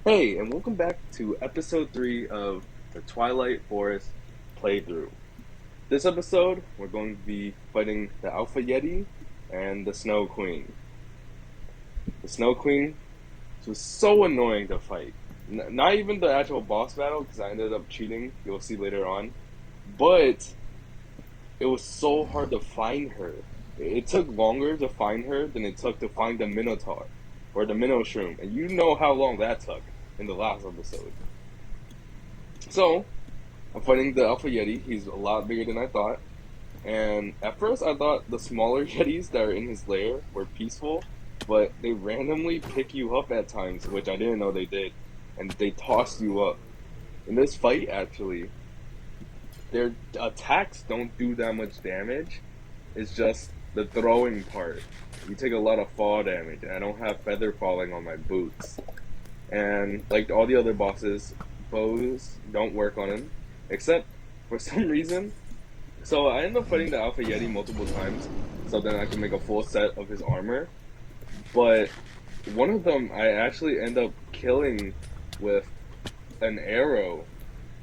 Hey, and welcome back to episode 3 of the Twilight Forest playthrough. This episode, we're going to be fighting the Alpha Yeti and the Snow Queen. The Snow Queen was so annoying to fight. Not even the actual boss battle, because I ended up cheating, you'll see later on, but it was so hard to find her. It took longer to find her than it took to find the Minotaur, or the Minnow Shroom, and you know how long that took in the last episode. So, I'm fighting the Alpha Yeti. He's a lot bigger than I thought. And at first, I thought the smaller Yetis that are in his lair were peaceful, but they randomly pick you up at times, which I didn't know they did, and they toss you up. In this fight, actually, their attacks don't do that much damage. It's just the throwing part. You take a lot of fall damage, and I don't have feather falling on my boots. And like all the other bosses, bows don't work on him, except for some reason. So I ended up fighting the Alpha Yeti multiple times, so then I could make a full set of his armor. But one of them I actually end up killing with an arrow.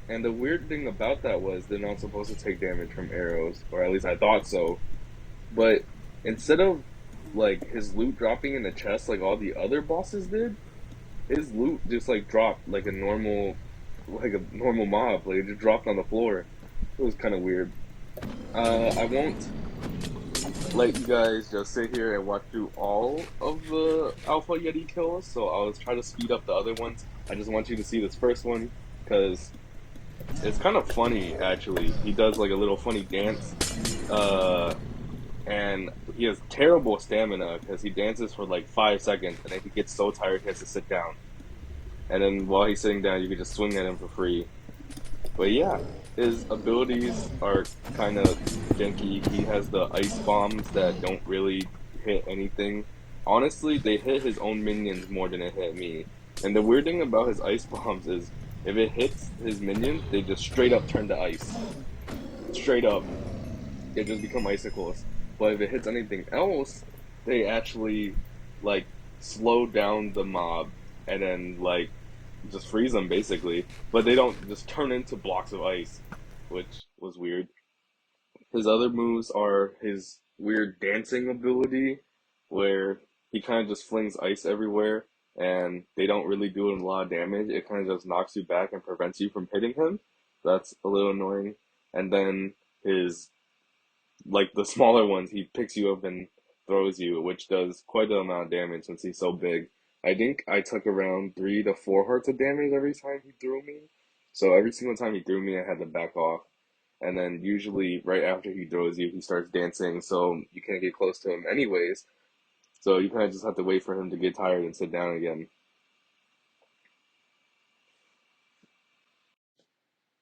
And the weird thing about that was they're not supposed to take damage from arrows, or at least I thought so. But instead of like his loot dropping in the chest like all the other bosses did, his loot just like dropped like a normal mob. Like it just dropped on the floor. It was kind of weird. I won't let you guys just sit here and watch through all of the Alpha Yeti kills, so I'll try to speed up the other ones. I just want you to see this first one because it's kind of funny actually. He does like a little funny dance, uh, and he has terrible stamina because he dances for like 5 seconds and then he gets so tired he has to sit down. And then while he's sitting down, you can just swing at him for free. But yeah, his abilities are kind of janky. He has the ice bombs that don't really hit anything. Honestly, they hit his own minions more than it hit me. And the weird thing about his ice bombs is if it hits his minions, they just straight up turn to ice. Straight up. They just become icicles. But if it hits anything else, they actually like slow down the mob and then like just freeze them basically. But they don't just turn into blocks of ice, which was weird. His other moves are his weird dancing ability, where he kind of just flings ice everywhere, and they don't really do a lot of damage. It kind of just knocks you back and prevents you from hitting him. That's a little annoying. And then his like the smaller ones, he picks you up and throws you, which does quite an amount of damage since he's so big. I think I took around 3 to 4 hearts of damage every time he threw me. So every single time he threw me, I had to back off. And then usually right after he throws you, he starts dancing, so you can't get close to him anyways. So you kind of just have to wait for him to get tired and sit down again.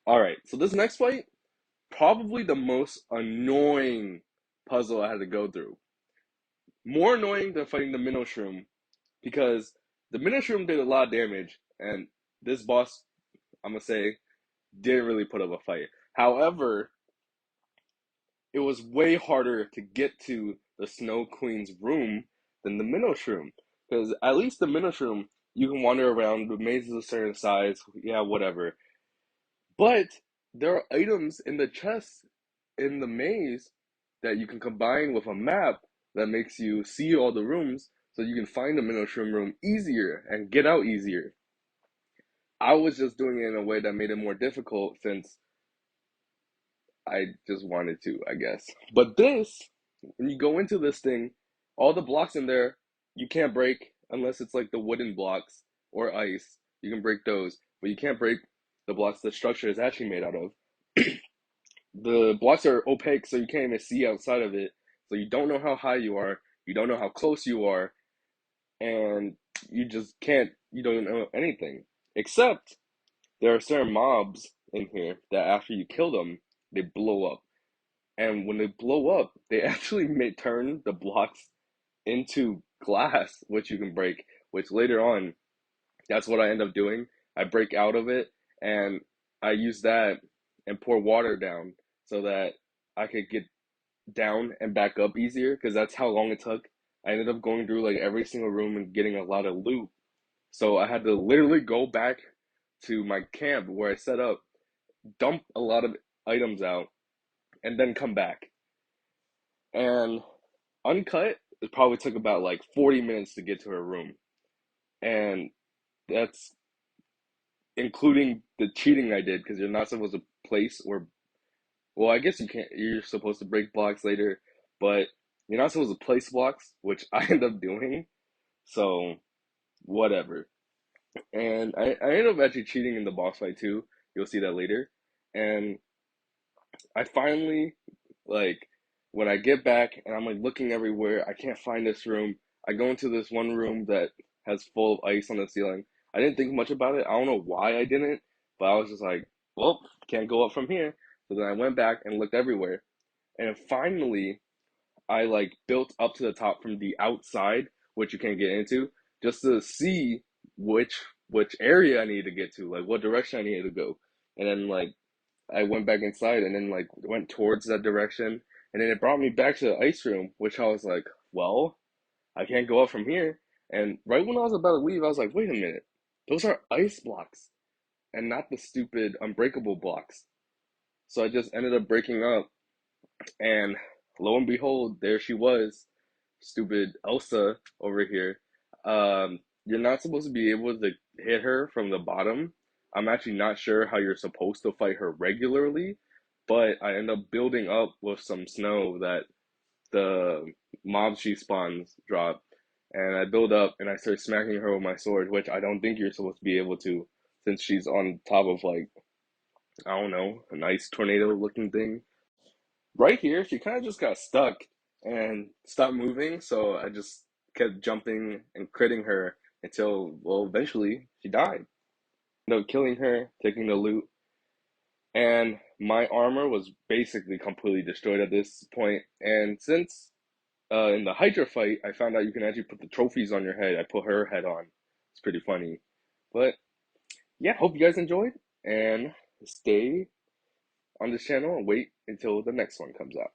All right, so this next fight, probably the most annoying puzzle I had to go through. More annoying than fighting the Minnow Shroom because the Ministry did a lot of damage, and this boss, I'm gonna say, didn't really put up a fight. However, it was way harder to get to the Snow Queen's room than the Minnow Shroom, because at least the Minnow Shroom you can wander around. The maze is a certain size, yeah, whatever. But there are items in the chest in the maze that you can combine with a map that makes you see all the rooms, so you can find the Minnow Shroom room easier and get out easier. I was just doing it in a way that made it more difficult since I just wanted to, I guess. But this, when you go into this thing, all the blocks in there you can't break unless it's like the wooden blocks or ice. You can break those, but you can't break the blocks the structure is actually made out of. The blocks are opaque, so you can't even see outside of it. So you don't know how high you are, you don't know how close you are, and you just can't, you don't know anything. Except there are certain mobs in here that after you kill them, they blow up. And when they blow up, they actually may turn the blocks into glass, which you can break, which later on, that's what I end up doing. I break out of it and I use that and pour water down so that I could get down and back up easier because that's how long it took. I ended up going through like every single room and getting a lot of loot So I had to literally go back to my camp where I set up, dump a lot of items out, and then come back. And uncut, it probably took about like 40 minutes to get to her room. And that's including the cheating I did because you're not supposed to place or, well, I guess you can't, you're supposed to break blocks later, but you're not supposed to place blocks, which I end up doing. So, whatever. And I ended up actually cheating in the boss fight too. You'll see that later. And I finally, like, when I get back and I'm like looking everywhere, I can't find this room. I go into this one room that has full of ice on the ceiling. I didn't think much about it. I don't know why I didn't, but I was just like, well, can't go up from here. So then I went back and looked everywhere. And finally, I like built up to the top from the outside, which you can't get into, just to see which which area I needed to get to, like what direction I needed to go. And then like I went back inside and then like went towards that direction. And then it brought me back to the ice room, which I was like, well, I can't go up from here. And right when I was about to leave, I was like, wait a minute, those are ice blocks and not the stupid unbreakable blocks. So I just ended up breaking up, and lo and behold, there she was, stupid Elsa over here. You're not supposed to be able to hit her from the bottom. I'm actually not sure how you're supposed to fight her regularly, but I end up building up with some snow that the mobs she spawns drop. And I build up and I start smacking her with my sword, which I don't think you're supposed to be able to, since she's on top of like, I don't know, a nice tornado looking thing. Right here, she kind of just got stuck and stopped moving. So I just kept jumping and critting her until, well, eventually she died. Ended up killing her, taking the loot, and my armor was basically completely destroyed at this point. And since in the Hydra fight, I found out you can actually put the trophies on your head. I put her head on. It's pretty funny. But yeah, hope you guys enjoyed and stay on this channel and wait until the next one comes out.